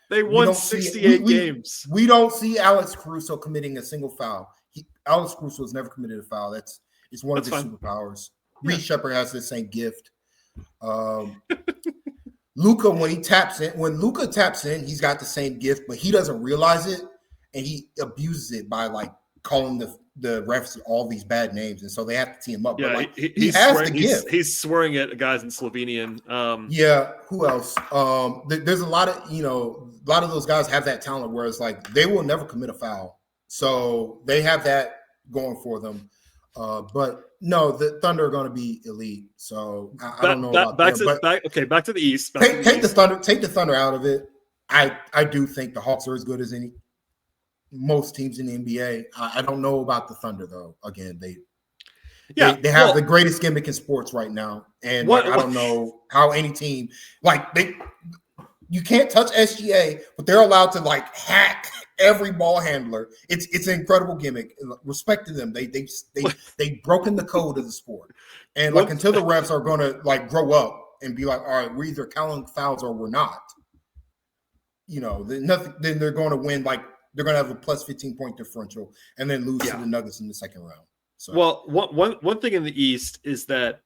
they won 68 games. We don't see Alex Caruso committing a single foul. Alex Caruso has never committed a foul. It's one of his superpowers. Reed Shepherd has the same gift. Luka, when Luka taps in, he's got the same gift, but he doesn't realize it, and he abuses it by calling the refs all these bad names, and so they have to tee him up. Yeah, but he has the gift. He's swearing at guys in Slovenian. Who else? There's a lot of those guys have that talent where it's they will never commit a foul, so they have that going for them. But no, the Thunder are going to be elite. So I don't know about back to the East. Take the Thunder out of it. I do think the Hawks are as good as most teams in the NBA. I don't know about the Thunder though. Again, they have the greatest gimmick in sports right now, and I don't know how any team you can't touch SGA, but they're allowed to hack every ball handler. It's an incredible gimmick. Respect to them. They've broken the code of the sport. And until the refs are going to grow up and be all right, we're either counting fouls or we're not. Then they're going to win. They're going to have a plus 15-point differential and then lose to the Nuggets in the second round. So. Well, one thing in the East is that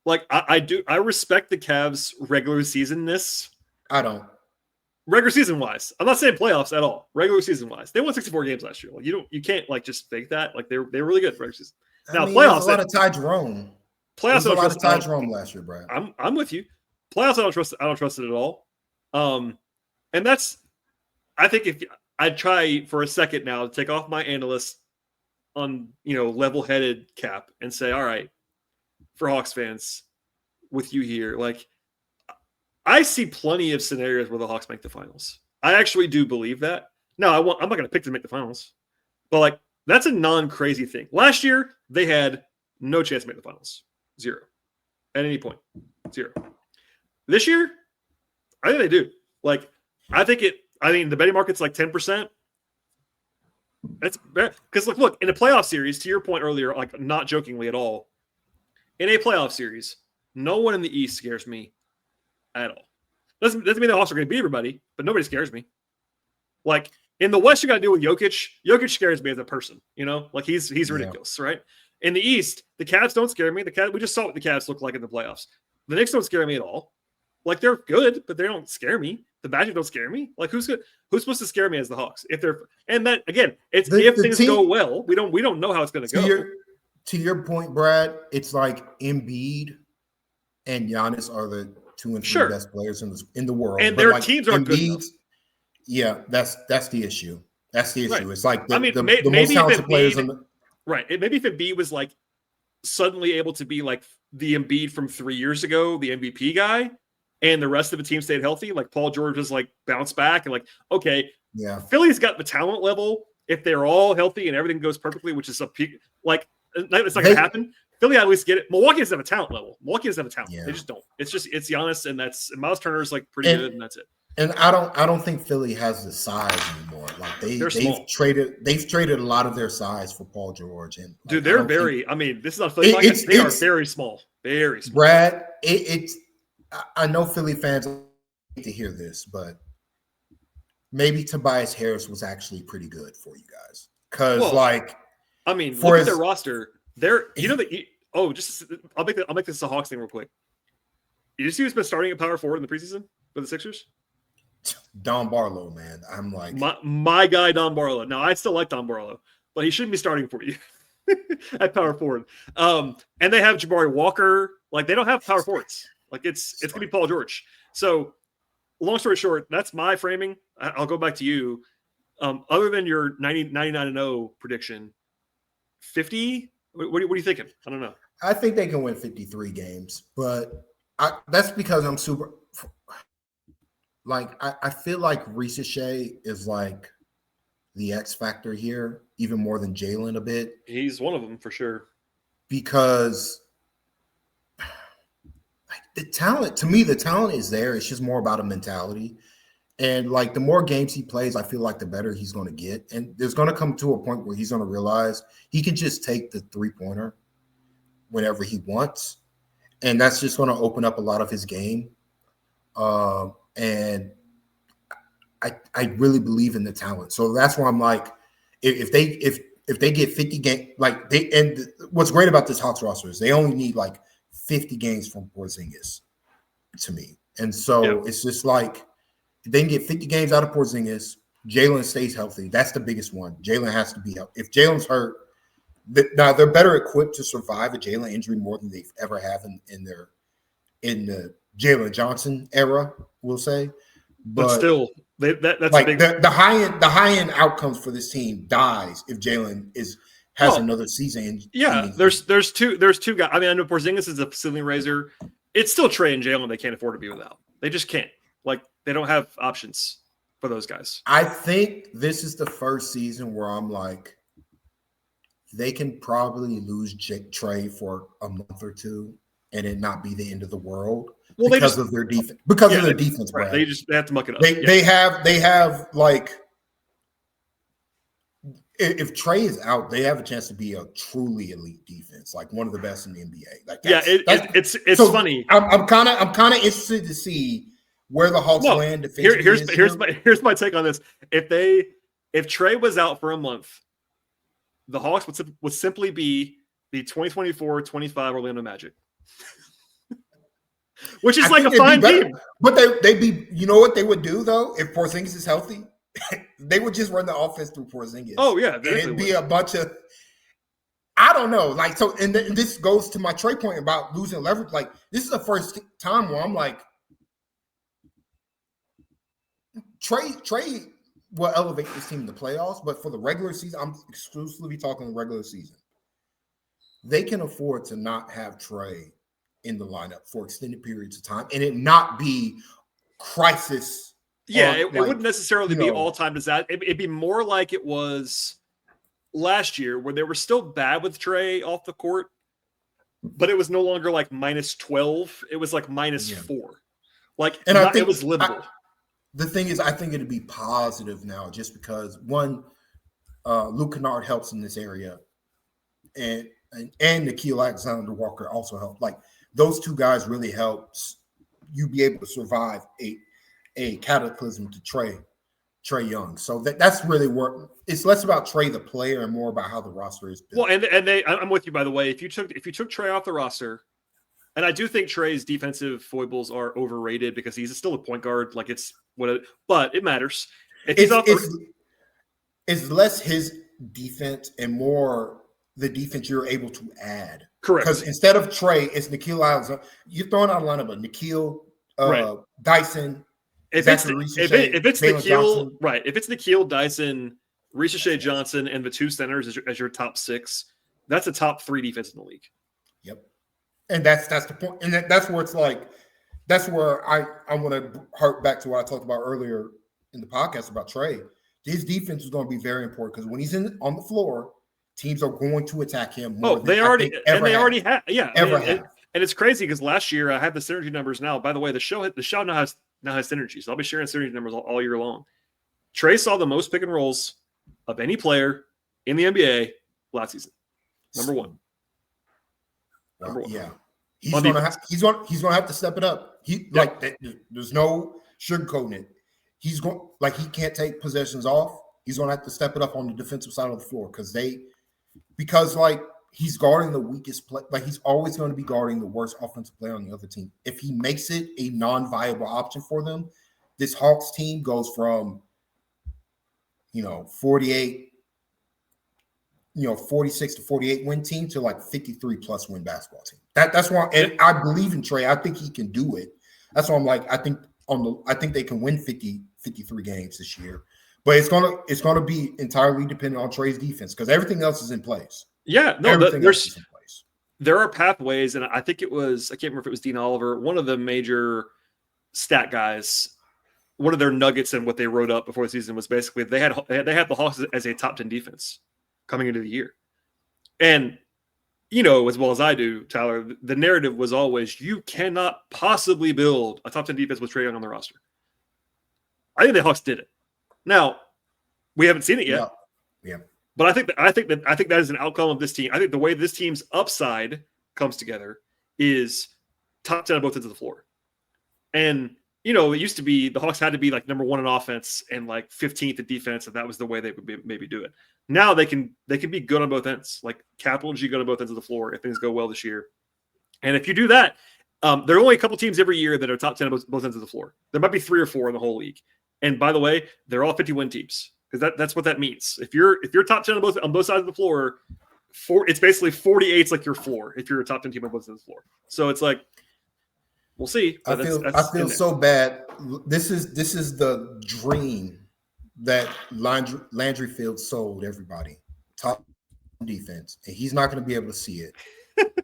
I respect the Cavs' regular season-ness. I don't. Regular season wise, I'm not saying playoffs at all. Regular season wise, they won 64 games last year. You can't just fake that. They're really good regular season. Now playoffs, a lot of Ty Jerome. Playoffs, a lot of Ty Jerome last year, Brad. I'm with you. Playoffs, I don't trust it at all. And that's, I think if I'd try for a second now to take off my analyst on level-headed cap and say, all right, for Hawks fans, with you here, I see plenty of scenarios where the Hawks make the finals. I actually do believe that. No, I'm not going to pick to make the finals, but That's a non-crazy thing. Last year, they had no chance to make the finals. 0. At any point. 0. This year, I think they do. Like, I mean, the betting market's like 10%. That's because look, in a playoff series, to your point earlier, like not jokingly at all, in a playoff series, no one in the East scares me at all. Doesn't mean the Hawks are going to beat everybody, but nobody scares me. Like in the West, you got to deal with Jokic. Jokic scares me as a person, like he's ridiculous, right? In the East, the Cavs don't scare me. We just saw what the Cavs look like in the playoffs. The Knicks don't scare me at all. Like they're good, but they don't scare me. The Magic don't scare me. Like who's supposed to scare me as the Hawks? If things go well, we don't know how it's going to go. To your point, Brad, it's like Embiid and Giannis are the 2 and 3 best players in the world, and their teams aren't good enough. Yeah, that's the issue. That's the issue. Right. It's like the most talented players in the right. Maybe if Embiid was like suddenly able to be like the Embiid from 3 years ago, the MVP guy, and the rest of the team stayed healthy, like Paul George was like bounced back and like, okay, Philly's got the talent level. If they're all healthy and everything goes perfectly, which is a peak, like it's not going to happen. Philly at least get it. Milwaukee doesn't have a talent level. Milwaukee doesn't have a talent. Yeah. They just don't. It's Giannis and Miles Turner's like pretty good and that's it. And I don't think Philly has the size anymore. Like they've traded a lot of their size for Paul George. And dude, they're very. I mean, this is not Philly podcast. They are very small. Very small. Brad, I know Philly fans need to hear this, but maybe Tobias Harris was actually pretty good for you guys. Because I mean, look at their roster. I'll make this a Hawks thing real quick. You see who's been starting at power forward in the preseason for the Sixers? Don Barlow, man. I'm like my guy, Don Barlow. Now I still like Don Barlow, but he shouldn't be starting for you at power forward. And they have Jabari Walker. Like they don't have power forwards. Like it's gonna be Paul George. So long story short, that's my framing. I'll go back to you. Other than your 99-0 prediction, 50. What are you thinking? I don't know. I think they can win 53 games, but that's because I'm super. Like I feel like Ricochet is like the X factor here, even more than Jalen a bit. He's one of them for sure. Because the talent is there. It's just more about a mentality. And like the more games he plays, I feel like the better he's going to get. And there's going to come to a point where he's going to realize he can just take the 3-pointer whenever he wants. And that's just going to open up a lot of his game. And I really believe in the talent. So that's why I'm like, if they get 50 games, and what's great about this Hawks roster is they only need like 50 games from Porzingis to me. And so it's just like, if they can get 50 games out of Porzingis, Jalen stays healthy. That's the biggest one. Jalen has to be healthy. If Jalen's hurt, now they're better equipped to survive a Jalen injury more than they've ever have in the Jalen Johnson era, we'll say. But still, that's like a big the high end outcomes for this team dies if Jalen has another season. Yeah, there's two guys. I mean, I know Porzingis is a ceiling raiser. It's still Trey and Jalen they can't afford to be without. They just can't. Like they don't have options for those guys. I think this is the first season where I'm like, they can probably lose Trey for a month or two and it not be the end of the world because of their defense. Because of their defense, right? Brad. They have to muck it up. They have like, if Trey is out, they have a chance to be a truly elite defense, like one of the best in the NBA. Like it's so funny. I'm kind of interested to see where the Hawks land defensively. Here's my take on this. If Trey was out for a month, the Hawks would simply be the 2024-25 Orlando Magic. Which is like a fine team. But they'd be, you know what they would do though? If Porzingis is healthy, they would just run the offense through Porzingis. Oh yeah. And it'd be a bunch of, I don't know. Like, so, and this goes to my Trey point about losing leverage. Like, this is the first time where I'm like, Trey will elevate this team in the playoffs, but for the regular season, I'm exclusively talking the regular season. They can afford to not have Trey in the lineup for extended periods of time and it not be crisis. Yeah, it wouldn't necessarily be all-time disaster. It'd be more like it was last year where they were still bad with Trey off the court, but it was no longer like -12. It was like -4. Like, and I think it was livable. The thing is, I think it'd be positive now just because one, Luke Kennard helps in this area, and Nickeil Alexander-Walker also helped. Like those two guys really helps you be able to survive a cataclysm to Trey Young. So that's really where it's less about Trey the player and more about how the roster is built. Well, I'm with you, by the way. If you took Trey off the roster, and I do think Trey's defensive foibles are overrated because he's still a point guard. Like but it matters. It's less his defense and more the defense you're able to add. Correct. Because instead of Trey, it's Nickeil Alexander. You're throwing out a lineup of Nickeil, Dyson. If it's Nickeil, right? If it's Nickeil, Dyson, Ricochet Johnson, and the two centers as your top 6, that's a top 3 defense in the league. Yep. And that's the point. And that's where it's like, that's where I want to hark back to what I talked about earlier in the podcast about Trey. His defense is going to be very important because when he's on the floor, teams are going to attack him more. They already have. Yeah. And it's crazy because last year I had the synergy numbers now. By the way, the show now has synergy. So I'll be sharing synergy numbers all year long. Trey saw the most pick and rolls of any player in the NBA last season. Number one. Yeah. He's going to have to step it up. There's no sugarcoating it. He's going he can't take possessions off. He's going to have to step it up on the defensive side of the floor because he's guarding the weakest play. Like he's always going to be guarding the worst offensive player on the other team. If he makes it a non-viable option for them, this Hawks team goes from 46 to 48 win team to like 53 plus win basketball team. That's why, and I believe in Trey. I think he can do it. That's why I'm like, I think they can win 53 games this year. But it's gonna be entirely dependent on Trey's defense because everything else is in place. Yeah, no, there are pathways, and I think I can't remember if it was Dean Oliver, one of the major stat guys. One of their nuggets and what they wrote up before the season was basically they had the Hawks as a top 10 defense coming into the year, and as well as I do, Tyler, the narrative was always you cannot possibly build a top 10 defense with Trae Young on the roster. I think the Hawks did it. Now, we haven't seen it yet. Yeah. But I think that is an outcome of this team. I think the way this team's upside comes together is top 10 on both ends of the floor. And, it used to be the Hawks had to be like number 1 in offense and like 15th in defense, and that was the way they would maybe do it. Now they can be good on both ends, like capital G good on both ends of the floor if things go well this year. And if you do that, there are only a couple teams every year that are top 10 on both ends of the floor. There might be 3 or 4 in the whole league. And by the way, they're all 50-win teams because that's what that means. If you're top 10 on both sides of the floor, it's basically 48's like your floor if you're a top 10 team on both sides of the floor. So it's like we'll see. I feel so bad. This is the dream that Landry Field sold everybody. Top defense, and he's not going to be able to see it.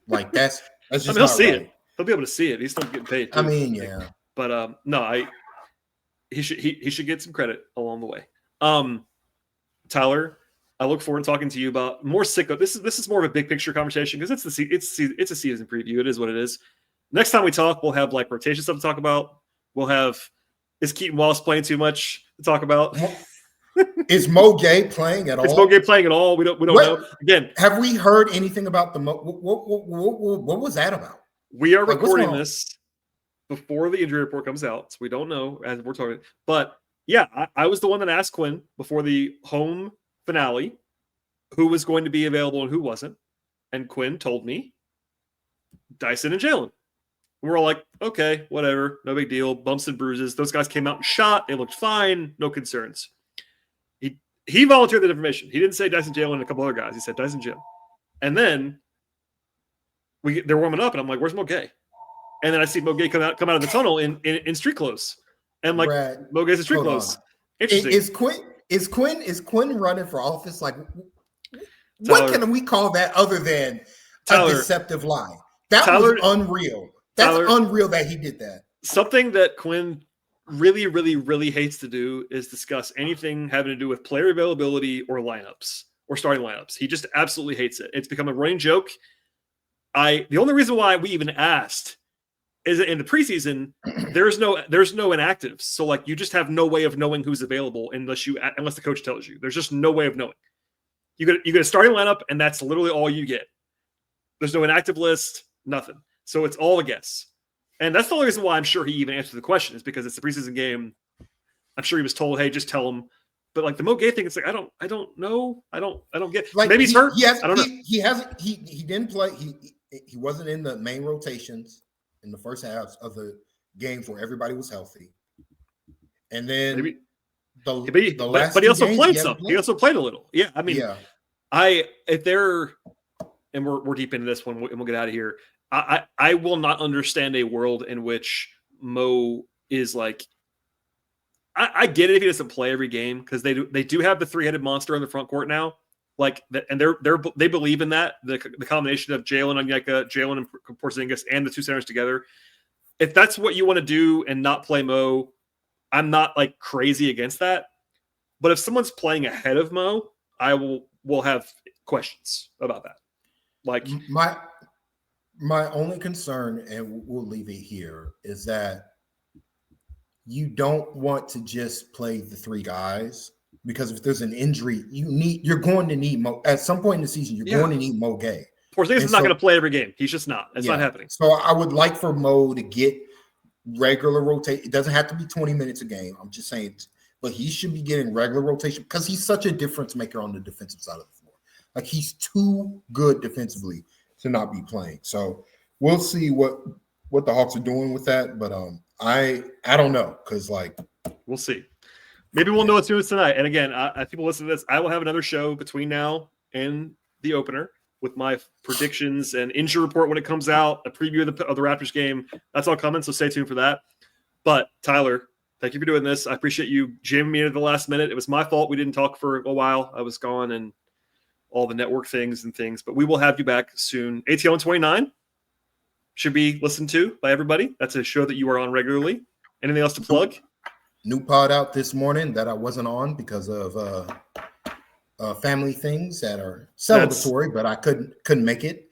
Like that's just he'll see it. He'll be able to see it. He's still getting paid. Too. I mean, yeah. But no, he should get some credit along the way. Tyler, I look forward to talking to you about more sicko. This is more of a big picture conversation because it's a season preview. It is what it is. Next time we talk, we'll have like rotation stuff to talk about. We'll have is Keaton Wallace playing too much to talk about? Is Mo Gay playing at all? Is Mo Gay playing at all? We don't know. Again, have we heard anything about the what was that about? We are recording this before the injury report comes out, so we don't know as we're talking. But yeah, I was the one that asked Quinn before the home finale who was going to be available and who wasn't, and Quinn told me Dyson and Jalen. We're all like, okay, whatever, no big deal. Bumps and bruises. Those guys came out and shot. They looked fine. No concerns. He volunteered that information. He didn't say Dyson Jalen and a couple other guys. He said Dyson Jalen. And then they're warming up, and I'm like, where's Mo Gay? And then I see Mo Gay come out of the tunnel in street clothes. And like Brad, Mo Gay's in street clothes. Interesting. Is Quinn running for office? Like, what can we call that other than a deceptive lie? That was unreal. That's unreal that he did that. Something that Quinn really, really, really hates to do is discuss anything having to do with player availability or lineups. or starting lineups. He just absolutely hates it. It's become a running joke. The only reason why we even asked is that in the preseason, there's no inactives. So like you just have no way of knowing who's available unless the coach tells you. There's just no way of knowing. You get a starting lineup, and that's literally all you get. There's no inactive list, nothing. So it's all a guess. And that's the only reason why I'm sure he even answered the question, is because it's the preseason game. I'm sure he was told, hey, just tell him. But like the Mo Gay thing, it's like I don't know. I don't get. Like maybe he's hurt. I don't know. He hasn't. He didn't play. He wasn't in the main rotations in the first half of the games where everybody was healthy. And then maybe, the last but he also games, played some. He also played a little. Yeah, I mean, yeah. If they're, and we're deep into this one, and we'll get out of here. I will not understand a world in which Mo is like. I get it if he doesn't play every game, because they do have the three-headed monster on the front court now, like, and they believe in that, the combination of Jalen Onyeka, Jalen and Porzingis, and the two centers together. If that's what you want to do and not play Mo, I'm not like crazy against that. But if someone's playing ahead of Mo, I will have questions about that. Like my only concern, and we'll leave it here, is that you don't want to just play the three guys, because if there's an injury, you're going to need Mo at some point in the season. You're going to need Mo Gay. Porzingis is not going to play every game. He's just not. It's not happening. So I would like for Mo to get regular rotation. It doesn't have to be 20 minutes a game. I'm just saying, but he should be getting regular rotation, because he's such a difference maker on the defensive side of the floor. Like, he's too good defensively to not be playing. So we'll see what the Hawks are doing with that. But I don't know, because like, we'll see. Maybe we'll know as soon as tonight. And again, people listen to this, I will have another show between now and the opener with my predictions and injury report when it comes out, a preview of the Raptors game. That's all coming, so stay tuned for that. But Tyler, thank you for doing this. I appreciate you jamming me in at the last minute. It was my fault we didn't talk for a while. I was gone and all the network things, but we will have you back soon. ATL in 29 should be listened to by everybody. That's a show that you are on regularly. Anything else to plug? New pod out this morning that I wasn't on because of family things that are celebratory, but I couldn't make it.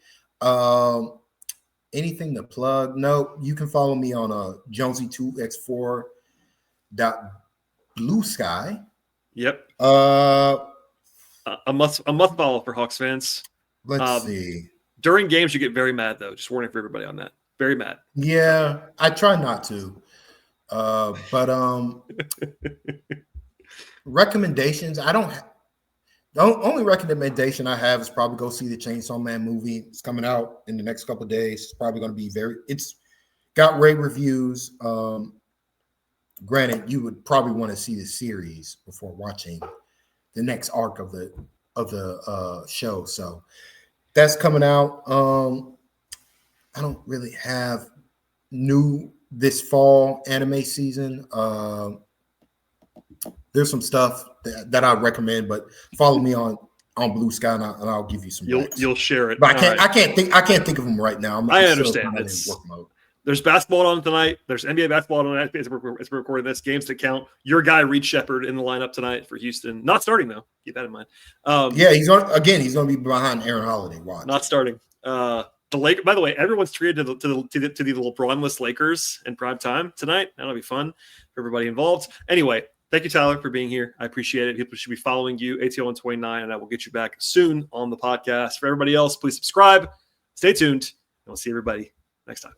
Anything to plug? No, you can follow me on Jonesy2x4.bluesky. Yep. A must follow for Hawks fans. Let's see. During games, you get very mad, though. Just warning for everybody on that. Very mad. Yeah, I try not to. But recommendations, the only recommendation I have is probably go see the Chainsaw Man movie. It's coming out in the next couple of days. It's probably going to be it's got rave reviews. Granted, you would probably want to see the series before watching the next arc of the show. So that's coming out. I don't really have new this fall anime season. There's some stuff that I recommend, but follow me on Blue Sky and I'll give you some. You'll share it. But I can't think of them right now. I understand. There's basketball on tonight. There's NBA basketball tonight. As we're recording this, games to count. Your guy Reed Shepherd in the lineup tonight for Houston. Not starting though. Keep that in mind. He's going to be behind Aaron Holiday. Watch. Not starting. The Lakers. By the way, everyone's treated to the LeBron-less Lakers in prime time tonight. That'll be fun for everybody involved. Anyway, thank you, Tyler, for being here. I appreciate it. People should be following you, ATL 129, and I will get you back soon on the podcast. For everybody else, please subscribe. Stay tuned, and we'll see everybody next time.